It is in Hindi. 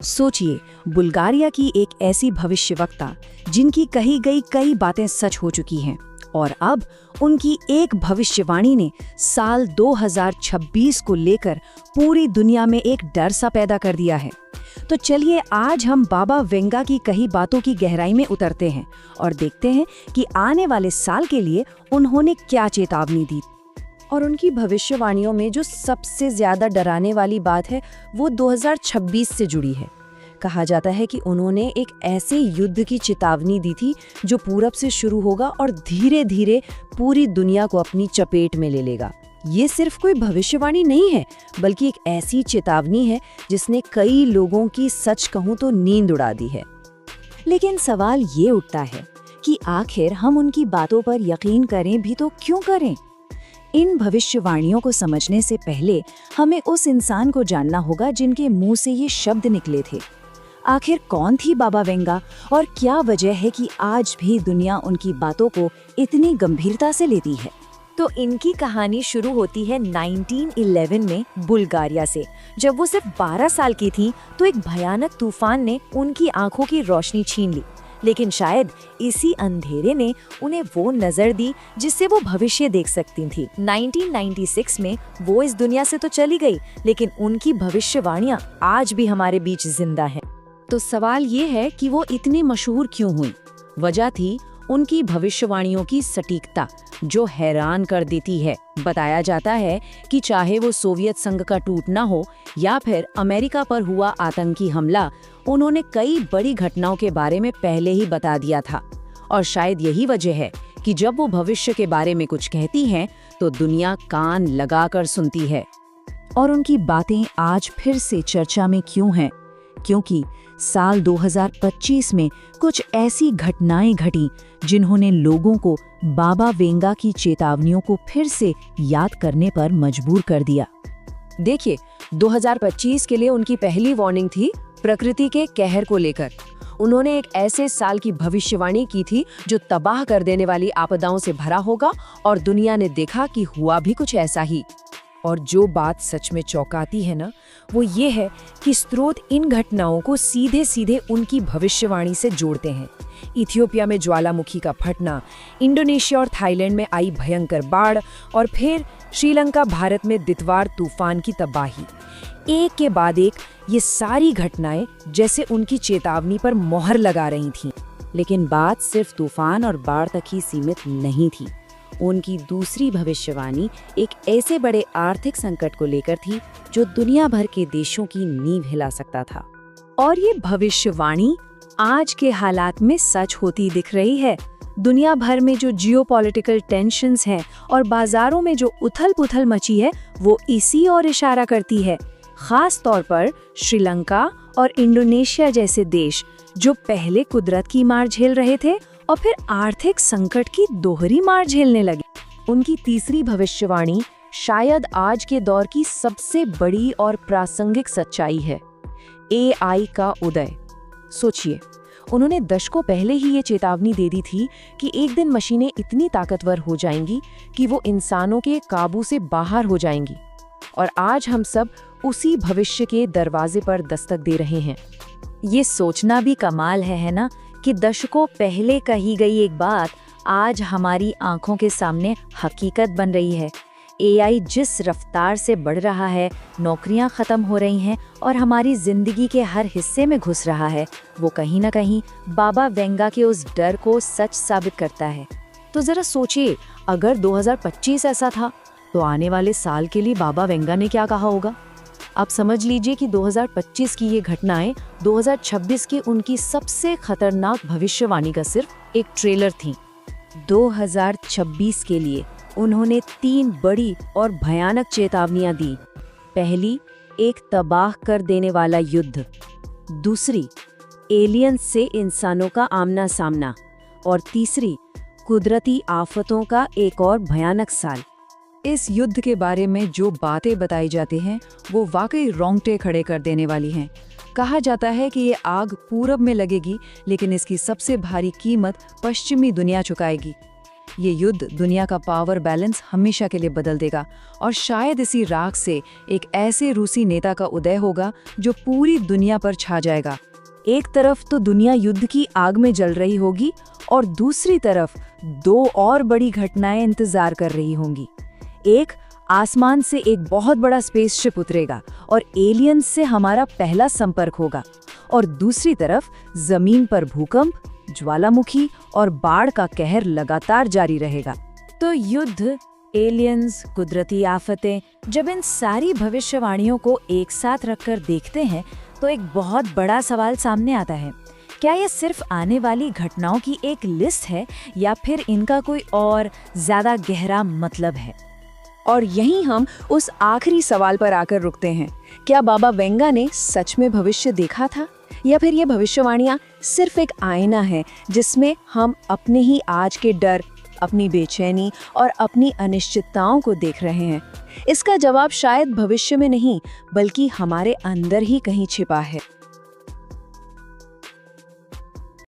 सोचिए, बुल्गारिया की एक ऐसी भविष्यवक्ता जिनकी कही गई कई बातें सच हो चुकी हैं और अब उनकी एक भविष्यवाणी ने साल 2026 को लेकर पूरी दुनिया में एक डर सा पैदा कर दिया है। तो चलिए आज हम बाबा वेंगा की कही बातों की गहराई में उतरते हैं और देखते हैं कि आने वाले साल के लिए उन्होंने क्या चेतावनी दी। और उनकी भविष्यवाणियों में जो सबसे ज्यादा डराने वाली बात है वो 2026 से जुड़ी है। कहा जाता है कि उन्होंने एक ऐसे युद्ध की चेतावनी दी थी जो पूरब से शुरू होगा और धीरे धीरे पूरी दुनिया को अपनी चपेट में ले लेगा। ये सिर्फ कोई भविष्यवाणी नहीं है बल्कि एक ऐसी चेतावनी है जिसने कई लोगों की सच कहूं तो नींद उड़ा दी है। लेकिन सवाल ये उठता है कि आखिर हम उनकी बातों पर यकीन करें भी तो क्यों करें? इन भविष्यवाणियों को समझने से पहले हमें उस इंसान को जानना होगा जिनके मुंह से ये शब्द निकले थे। आखिर कौन थी बाबा वेंगा और क्या वजह है कि आज भी दुनिया उनकी बातों को इतनी गंभीरता से लेती है? तो इनकी कहानी शुरू होती है 1911 में बुल्गारिया से। जब वो सिर्फ 12 साल की थी तो एक भयानक तूफान ने उनकी आंखों की रोशनी छीन ली। लेकिन शायद इसी अंधेरे ने उन्हें वो नजर दी जिससे वो भविष्य देख सकती थी। 1996 में वो इस दुनिया से तो चली गई, लेकिन उनकी भविष्यवाणियां आज भी हमारे बीच जिंदा हैं। तो सवाल ये है कि वो इतनी मशहूर क्यों हुई? वजह थी उनकी भविष्यवाणियों की सटीकता जो हैरान कर देती है। बताया जाता है कि चाहे वो सोवियत संघ का टूटना हो या फिर अमेरिका पर हुआ आतंकी हमला, उन्होंने कई बड़ी घटनाओं के बारे में पहले ही बता दिया था। और शायद यही वजह है कि जब वो भविष्य के बारे में कुछ कहती हैं तो दुनिया कान लगाकर सुनती है। और उनकी बातें आज फिर से चर्चा में क्यों हैं? क्योंकि साल 2025 में कुछ ऐसी घटनाएं घटी जिन्होंने लोगों को बाबा वेंगा की चेतावनियों को फिर से याद करने पर मजबूर कर दिया। देखिए, 2025 के लिए उनकी पहली वार्निंग थी प्रकृति के कहर को लेकर। उन्होंने एक ऐसे साल की भविष्यवाणी की थी जो तबाह कर देने वाली आपदाओं से भरा होगा और दुनिया ने देखा कि हुआ भी कुछ ऐसा ही। और जो बात सच में चौंकाती है ना, वो ये है कि स्रोत इन घटनाओं को सीधे सीधे उनकी भविष्यवाणी से जोड़ते हैं। इथियोपिया में ज्वालामुखी का फटना, इंडोनेशिया और थाईलैंड में आई भयंकर बाढ़ और फिर श्रीलंका भारत में दितवार तूफान की तबाही। एक के बाद एक ये सारी घटनाएं जैसे उनकी चेतावनी पर मोहर लगा रही थीं। लेकिन बात सिर्फ तूफान और बाढ़ तक ही सीमित नहीं थी। उनकी दूसरी भविष्यवाणी एक ऐसे बड़े आर्थिक संकट को लेकर थी जो दुनिया भर के देशों की नींव हिला सकता था। और ये भविष्यवाणी आज के हालात में सच होती दिख रही है। दुनिया भर में जो जियोपॉलिटिकल टेंशन्स हैं और बाजारों में जो उथल-पुथल मची है, वो इसी ओर इशारा करती है। खास तौर पर श्रीलंका और इंडोनेशिया जैसे देश जो पहले कुदरत की मार झेल रहे थे और फिर आर्थिक संकट की दोहरी मार झेलने लगे। उनकी तीसरी भविष्यवाणी शायद आज के दौर की सबसे बड़ी और प्रासंगिक सच्चाई है, एआई का उदय। सोचिए, उन्होंने दशकों पहले ही ये चेतावनी दे दी थी कि एक दिन मशीनें इतनी ताकतवर हो जाएंगी कि वो इंसानों के काबू से बाहर हो जाएंगी। और आज हम सब उसी भविष्य के दरवाजे पर दस्तक दे रहे हैं। ये सोचना भी कमाल है ना, कि दशकों पहले कही गई एक बात आज हमारी आंखों के सामने हकीकत बन रही है। एआई जिस रफ्तार से बढ़ रहा है, नौकरियां खत्म हो रही हैं और हमारी जिंदगी के हर हिस्से में घुस रहा है, वो कहीं ना कहीं बाबा वेंगा के उस डर को सच साबित करता है। तो जरा सोचिए, अगर 2025 ऐसा था तो आने वाले साल के लिए बाबा वेंगा ने क्या कहा होगा? आप समझ लीजिए कि 2025 की ये घटनाएं 2026 की उनकी सबसे खतरनाक भविष्यवाणी का सिर्फ एक ट्रेलर थी। 2026 के लिए उन्होंने 3 बड़ी और भयानक चेतावनियां दी। पहली, एक तबाह कर देने वाला युद्ध। दूसरी, एलियंस से इंसानों का आमना सामना। और तीसरी, कुदरती आफतों का एक और भयानक साल। इस युद्ध के बारे में जो बातें बताई जाती हैं वो वाकई रोंगटे खड़े कर देने वाली हैं। कहा जाता है कि ये आग पूरब में लगेगी, लेकिन इसकी सबसे भारी कीमत पश्चिमी दुनिया चुकाएगी। ये युद्ध दुनिया का पावर बैलेंस हमेशा के लिए बदल देगा और शायद इसी राख से एक ऐसे रूसी नेता का उदय होगा जो पूरी दुनिया पर छा जाएगा। एक तरफ तो दुनिया युद्ध की आग में जल रही होगी और दूसरी तरफ दो और बड़ी घटनाएं इंतजार कर रही होंगी। एक, आसमान से एक बहुत बड़ा स्पेसशिप उतरेगा और एलियंस से हमारा पहला संपर्क होगा, और दूसरी तरफ जमीन पर भूकंप, ज्वालामुखी और बाढ़ का कहर लगातार जारी रहेगा। तो युद्ध, एलियंस, कुदरती आफतें, जब इन सारी भविष्यवाणियों को एक साथ रखकर देखते हैं तो एक बहुत बड़ा सवाल सामने आता है। क्या ये सिर्फ आने वाली घटनाओं की एक लिस्ट है या फिर इनका कोई और ज्यादा गहरा मतलब है? और यहीं हम उस आखिरी सवाल पर आकर रुकते हैं। क्या बाबा वेंगा ने सच में भविष्य देखा था, या फिर ये भविष्यवाणियां सिर्फ एक आईना है जिसमें हम अपने ही आज के डर, अपनी बेचैनी और अपनी अनिश्चितताओं को देख रहे हैं? इसका जवाब शायद भविष्य में नहीं, बल्कि हमारे अंदर ही कहीं छिपा है।